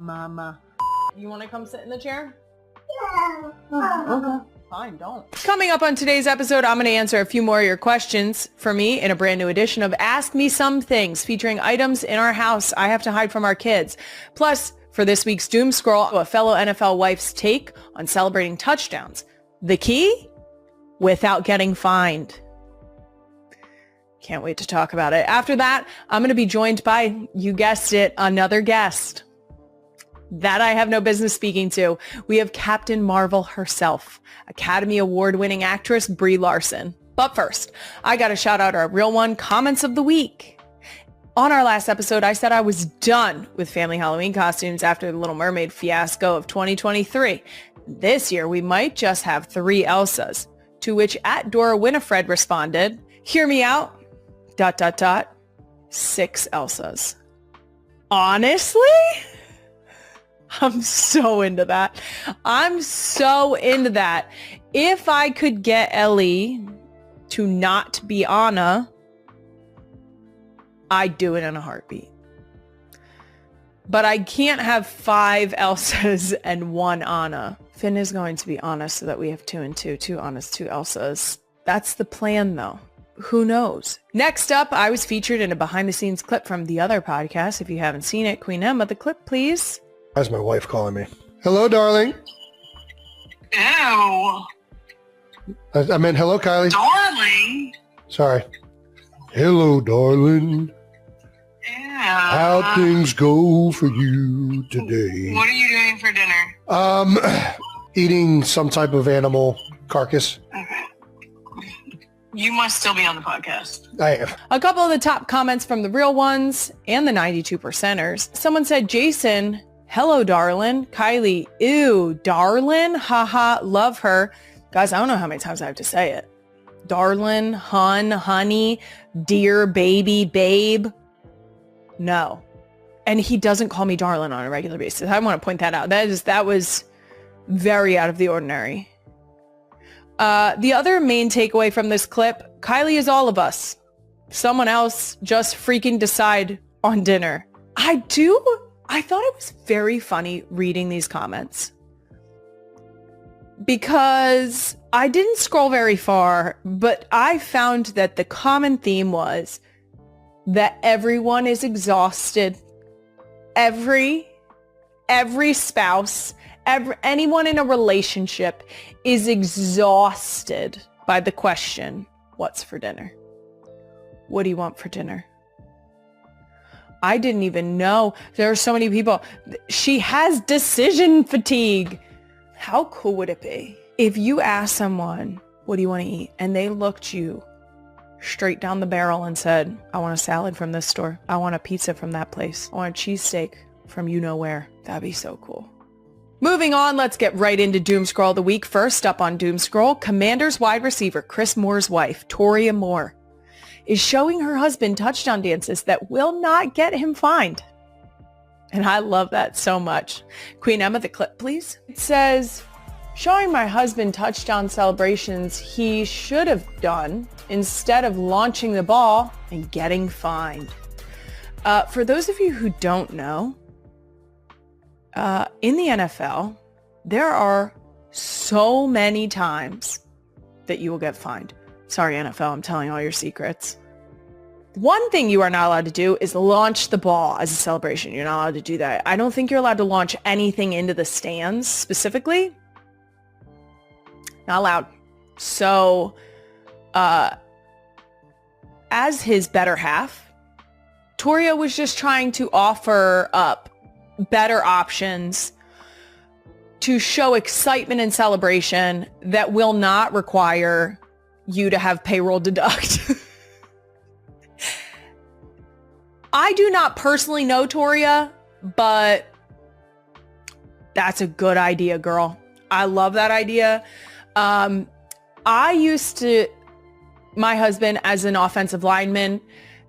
Mama. You want to come sit in the chair? Yeah. Okay. Fine, don't. Coming up on today's episode, I'm going to answer a few more of your questions for me in a brand new edition of Ask Me Some Things, featuring items in our house I have to hide from our kids. Plus, for this week's Doom Scroll, a fellow NFL wife's take on celebrating touchdowns. The key? Without getting fined. Can't wait to talk about it. After that, I'm going to be joined by, you guessed it, another guest that I have no business speaking to. We have Captain Marvel herself, Academy Award-winning actress Brie Larson. But first, I got to shout out our real one comments of the week. On our last episode, I said I was done with family Halloween costumes after the Little Mermaid fiasco of 2023. This year, we might just have 3 Elsas, to which @Dora Winifred responded, hear me out, ... 6 Elsas. Honestly? I'm so into that. I'm so into that. If I could get Ellie to not be Anna, I'd do it in a heartbeat. But I can't have 5 Elsas and 1 Anna. Finn is going to be Anna so that we have 2 and 2. 2 Annas, 2 Elsas. That's the plan, though. Who knows? Next up, I was featured in a behind-the-scenes clip from the other podcast. If you haven't seen it, Queen Emma, the clip, please. That's my wife calling me. Hello, darling. Ew. I meant hello, Kylie. Darling. Sorry. Hello, darling. Ew. How things go for you today? What are you doing for dinner? Eating some type of animal carcass. Okay. You must still be on the podcast. I am. A couple of the top comments from the real ones and the 92%ers. Someone said, Jason, hello, darling. Kylie, ew, darling. Haha, love her. Guys, I don't know how many times I have to say it. Darling, hun, honey, dear, baby, babe. No. And he doesn't call me darling on a regular basis. I want to point that out. That was very out of the ordinary. The other main takeaway from this clip, Kylie is all of us. Someone else just freaking decide on dinner. I thought it was very funny reading these comments because I didn't scroll very far, but I found that the common theme was that everyone is exhausted. Every spouse, anyone in a relationship is exhausted by the question, what's for dinner? What do you want for dinner? I didn't even know. There are so many people. She has decision fatigue. How cool would it be if you asked someone, what do you want to eat? And they looked you straight down the barrel and said, I want a salad from this store. I want a pizza from that place. I want a cheesesteak from you know where. That'd be so cool. Moving on, let's get right into Doom Scroll of the week. First up on Doom Scroll, Commanders wide receiver Chris Moore's wife, Toria Moore, is showing her husband touchdown dances that will not get him fined. And I love that so much. Queen Emma, the clip, please. It says, showing my husband touchdown celebrations he should have done instead of launching the ball and getting fined. For those of you who don't know, in the NFL, there are so many times that you will get fined. Sorry, NFL, I'm telling all your secrets. One thing you are not allowed to do is launch the ball as a celebration. You're not allowed to do that. I don't think you're allowed to launch anything into the stands specifically. Not allowed. So, as his better half, Toria was just trying to offer up better options to show excitement and celebration that will not require you to have payroll deduct. I do not personally know Toria, but that's a good idea, girl. I love that idea. My husband as an offensive lineman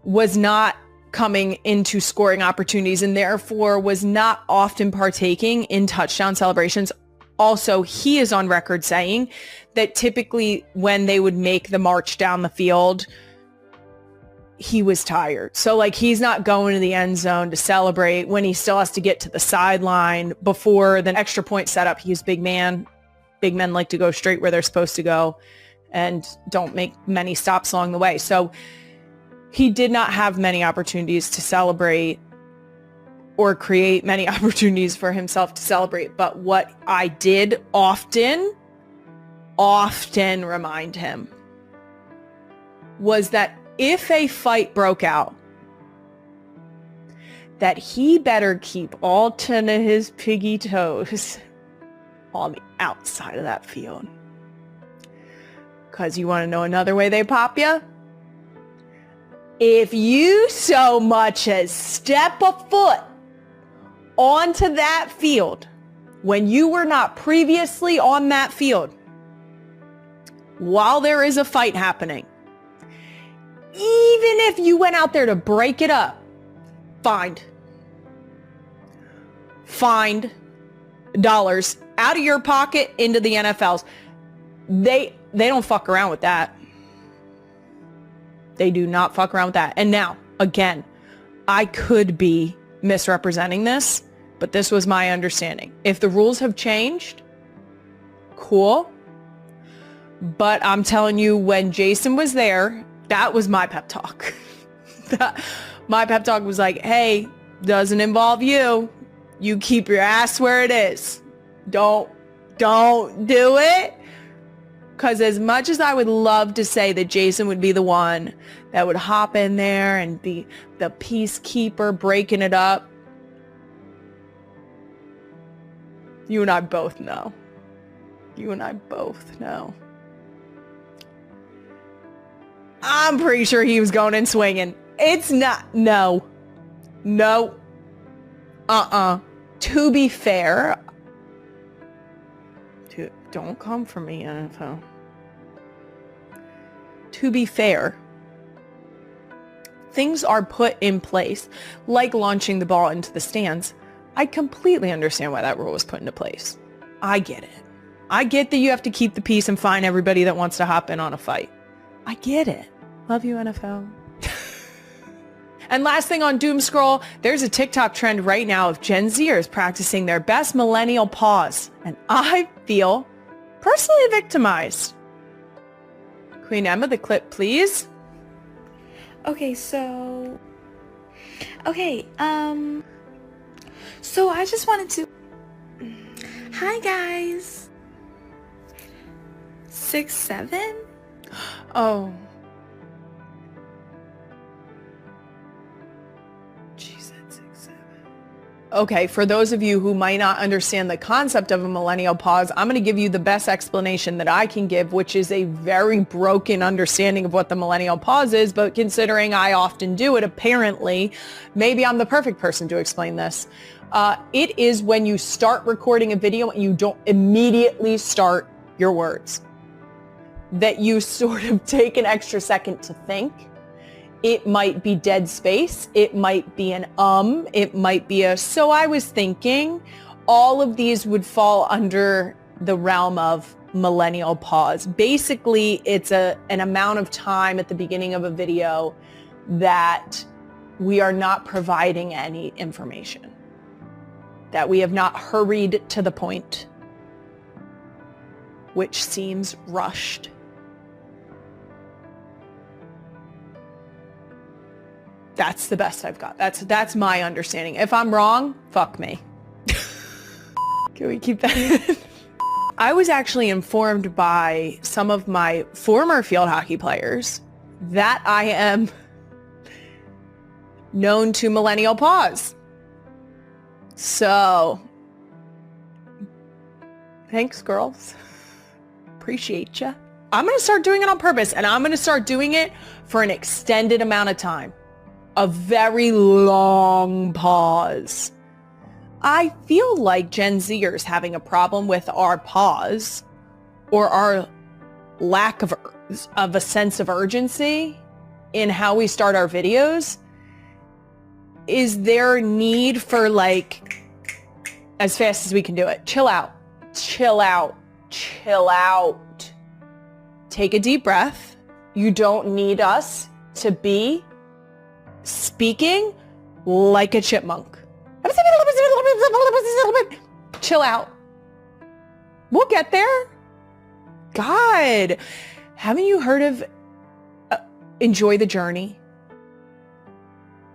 was not coming into scoring opportunities and therefore was not often partaking in touchdown celebrations. Also, he is on record saying that typically when they would make the march down the field, he was tired. So like he's not going to the end zone to celebrate when he still has to get to the sideline before the extra point setup. He's big man. Big men like to go straight where they're supposed to go and don't make many stops along the way. So he did not have many opportunities to celebrate or create many opportunities for himself to celebrate. But what I did often remind him was that if a fight broke out, that he better keep all 10 of his piggy toes on the outside of that field. Because you want to know another way they pop you? If you so much as step a foot onto that field when you were not previously on that field while there is a fight happening, even if you went out there to break it up, fined dollars out of your pocket into the NFL's. They don't fuck around with that. They do not fuck around with that. And now, again, I could be misrepresenting this, but this was my understanding. If the rules have changed, cool. But I'm telling you, when Jason was there, that was my pep talk. My pep talk was like, hey, doesn't involve you. You keep your ass where it is. Don't do it. Because as much as I would love to say that Jason would be the one that would hop in there and be the peacekeeper breaking it up, you and I both know. I'm pretty sure he was going and swinging. It's not. No. To be fair, don't come for me, NFL. To be fair, things are put in place, like launching the ball into the stands. I completely understand why that rule was put into place. I get it. I get that you have to keep the peace and fine everybody that wants to hop in on a fight. I get it. Love you, NFL. And last thing on Doom Scroll, there's a TikTok trend right now of Gen Zers practicing their best millennial pause. And I feel personally victimized. Queen Emma, the clip, please. Okay, so I just wanted to... Hi, guys. 6'7"? Oh. She said 6'7". Okay, for those of you who might not understand the concept of a millennial pause, I'm going to give you the best explanation that I can give, which is a very broken understanding of what the millennial pause is, but considering I often do it, apparently, maybe I'm the perfect person to explain this. It is when you start recording a video and you don't immediately start your words. That you sort of take an extra second to think. It might be dead space. It might be an it might be a, so I was thinking. All of these would fall under the realm of millennial pause. Basically, it's an amount of time at the beginning of a video that we are not providing any information. That we have not hurried to the point, which seems rushed. That's the best I've got. That's my understanding. If I'm wrong, fuck me. Can we keep that in? I was actually informed by some of my former field hockey players that I am known to millennial pause. So, thanks, girls. Appreciate ya. I'm going to start doing it on purpose, and I'm going to start doing it for an extended amount of time. A very long pause. I feel like Gen Zers having a problem with our pause or our lack of a sense of urgency in how we start our videos is their need for, like, as fast as we can do it. Chill out. Take a deep breath. You don't need us to be speaking like a chipmunk. Chill out. We'll get there. God, haven't you heard of enjoy the journey?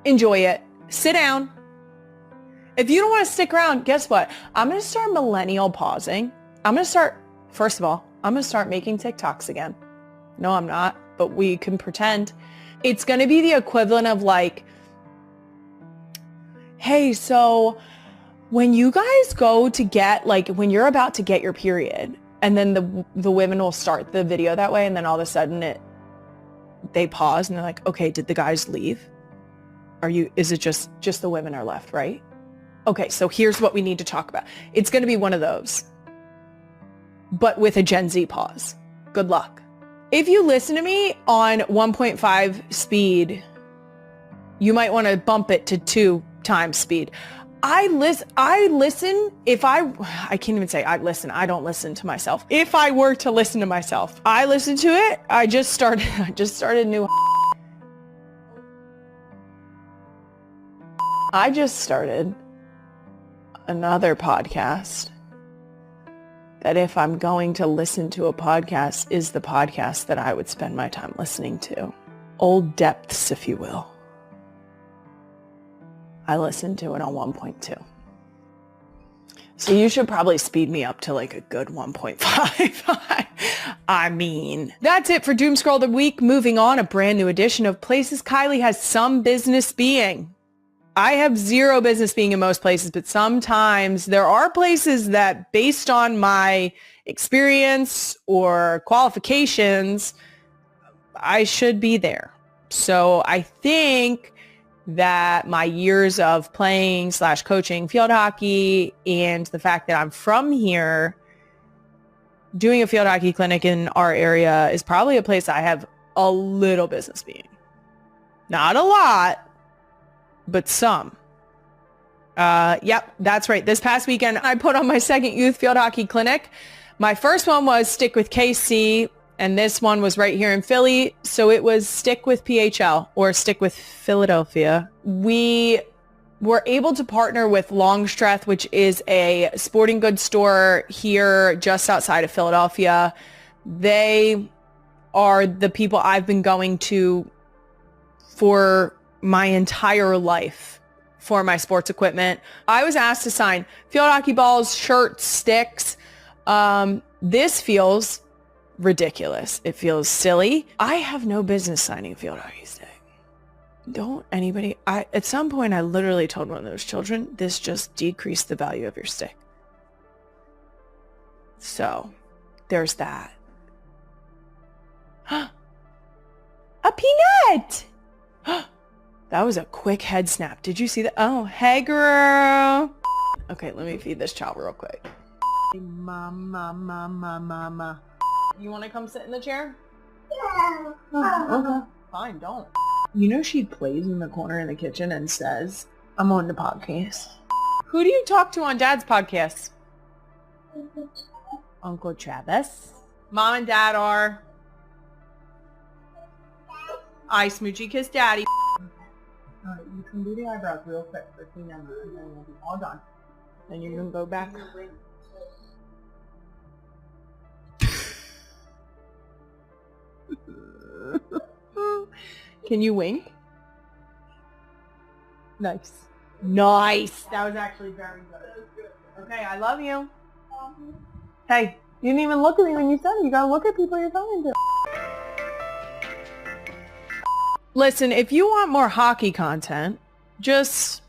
Enjoy it. Sit down. If you don't want to stick around, guess what? I'm going to start millennial pausing. First of all, I'm going to start making TikToks again. No, I'm not, but we can pretend. It's going to be the equivalent of like, hey, so when you guys go to get, like, when you're about to get your period, and then the women will start the video that way, and then all of a sudden they pause and they're like, okay, did the guys leave? Is it just the women are left, right? Okay, so here's what we need to talk about. It's going to be one of those, but with a Gen Z pause. Good luck. If you listen to me on 1.5 speed, you might want to bump it to 2 times speed. I listen, I can't even say I listen. I don't listen to myself. If I were to listen to myself, I listen to it. I just started new. I just started another podcast that, if I'm going to listen to a podcast, is the podcast that I would spend my time listening to. Old depths, if you will. I listened to it on 1.2. So you should probably speed me up to like a good 1.5. I mean, that's it for Doom Scroll of the Week. Moving on, a brand new edition of Places Kylie has some business being. I have zero business being in most places, but sometimes there are places that, based on my experience or qualifications, I should be there. So I think that my years of playing / coaching field hockey and the fact that I'm from here, doing a field hockey clinic in our area is probably a place I have a little business being. Not a lot, but some. Yep, that's right. This past weekend, I put on my second youth field hockey clinic. My first one was Stick with KC, and this one was right here in Philly. So it was Stick with PHL, or Stick with Philadelphia. We were able to partner with Longstreth, which is a sporting goods store here just outside of Philadelphia. They are the people I've been going to for my entire life for my sports equipment. I was asked to sign field hockey balls, shirts, sticks. This feels ridiculous. It feels silly. I have no business signing a field hockey stick. Don't anybody. At some point, I literally told one of those children, this just decreased the value of your stick. So there's that. A peanut! That was a quick head snap. Did you see that? Oh, hey, girl. Okay, let me feed this child real quick. Mama. You want to come sit in the chair? Yeah. Oh, okay. Fine, don't. You know, she plays in the corner in the kitchen and says, I'm on the podcast. Who do you talk to on Dad's podcast? Uncle Travis. Mom and Dad are... I smoochie kiss Daddy. Alright, you can do the eyebrows real quick for Tina, and then we'll be all done. Then you're going to go back. Can you wink? Nice. Nice. That was actually very good. Okay, I love you. Hey, you didn't even look at me when you said it. You gotta look at people you're talking to. Listen, if you want more hockey content, just,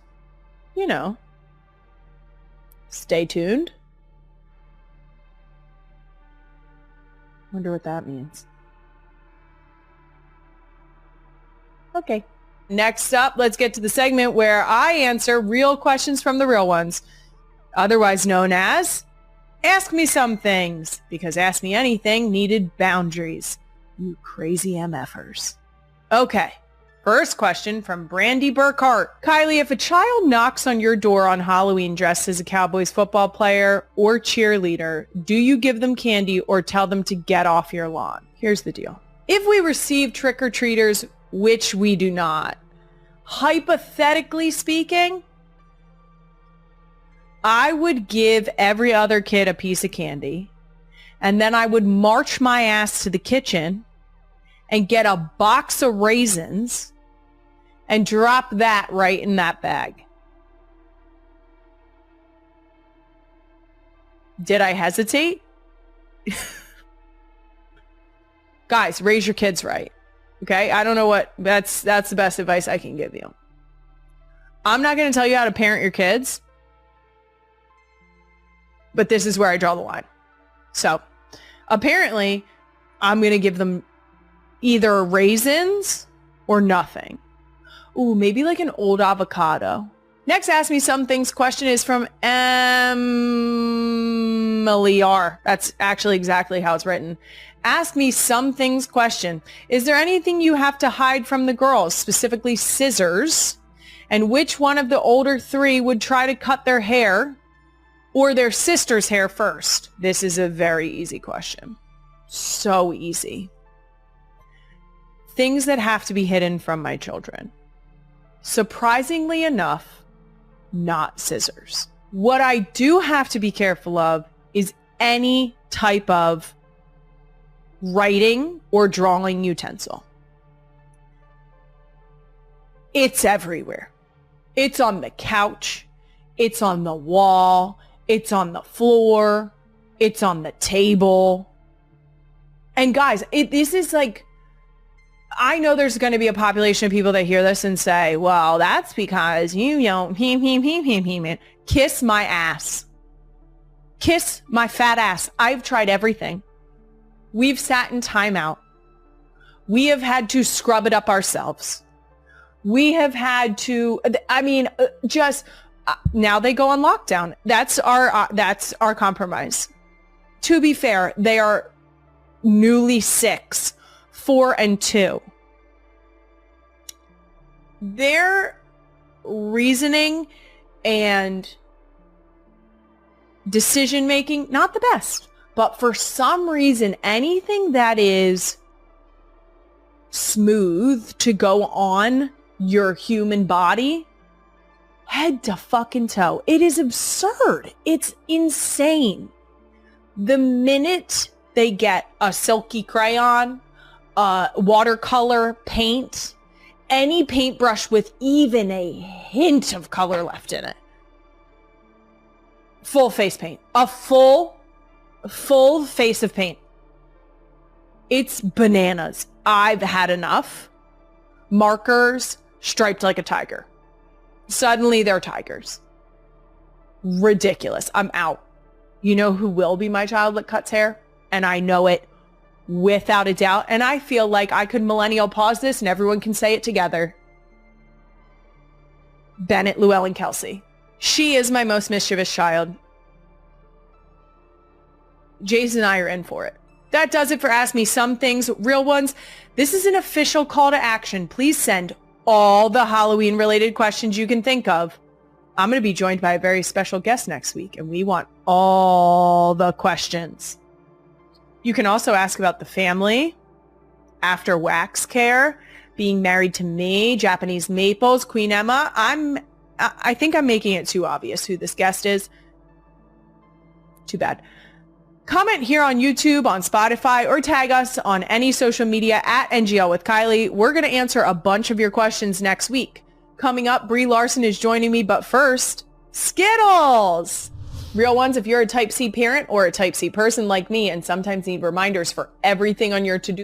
you know, stay tuned. Wonder what that means. Okay. Next up, let's get to the segment where I answer real questions from the real ones, otherwise known as Ask Me Some Things, because Ask Me Anything needed boundaries. You crazy MFers. Okay. First question from Brandy Burkhart. Kylie, if a child knocks on your door on Halloween dressed as a Cowboys football player or cheerleader, do you give them candy or tell them to get off your lawn? Here's the deal. If we receive trick-or-treaters, which we do not, hypothetically speaking, I would give every other kid a piece of candy, and then I would march my ass to the kitchen and get a box of raisins and drop that right in that bag. Did I hesitate? Guys, raise your kids right. Okay? I don't know what, that's the best advice I can give you. I'm not going to tell you how to parent your kids, but this is where I draw the line. So apparently I'm going to give them either raisins or nothing. Ooh, maybe like an old avocado. Next Ask Me Some Things question is from Emily R. That's actually exactly how it's written. Ask Me Some Things question. Is there anything you have to hide from the girls, specifically scissors? And which one of the older three would try to cut their hair or their sister's hair first? This is a very easy question. So easy. Things that have to be hidden from my children. Surprisingly enough, not scissors. What I do have to be careful of is any type of writing or drawing utensil. It's everywhere. It's on the couch. It's on the wall. It's on the floor. It's on the table. And guys, this is like, I know there's going to be a population of people that hear this and say, well, that's because you don't, kiss my ass. Kiss my fat ass. I've tried everything. We've sat in timeout. We have had to scrub it up ourselves. We have had to, now they go on lockdown. That's our compromise. To be fair, they are newly 6, 4, and 2. Their reasoning and decision making, not the best. But for some reason, anything that is smooth to go on your human body, head to fucking toe. It is absurd. It's insane. The minute they get a silky crayon, watercolor paint, any paintbrush with even a hint of color left in it, full face paint, a full face of paint. It's bananas. I've had enough. Markers striped like a tiger. Suddenly they're tigers. Ridiculous. I'm out. You know who will be my child that cuts hair? And I know it without a doubt. And I feel like I could millennial pause this and everyone can say it together. Bennett, Llewellyn, Kelce. She is my most mischievous child. Jason and I are in for it. That does it for Ask Me Some Things. Real ones, this is an official call to action. Please send all the Halloween related questions you can think of. I'm going to be joined by a very special guest next week, and we want all the questions. You can also ask about the family, after wax care, being married to me, Japanese maples, Queen Emma. I think I'm making it too obvious who this guest is. Too bad. Comment here on YouTube, on Spotify, or tag us on any social media at NGL with Kylie. We're going to answer a bunch of your questions next week. Coming up, Brie Larson is joining me, but first, Skittles! Real ones, if you're a Type C parent or a Type C person like me and sometimes need reminders for everything on your to-do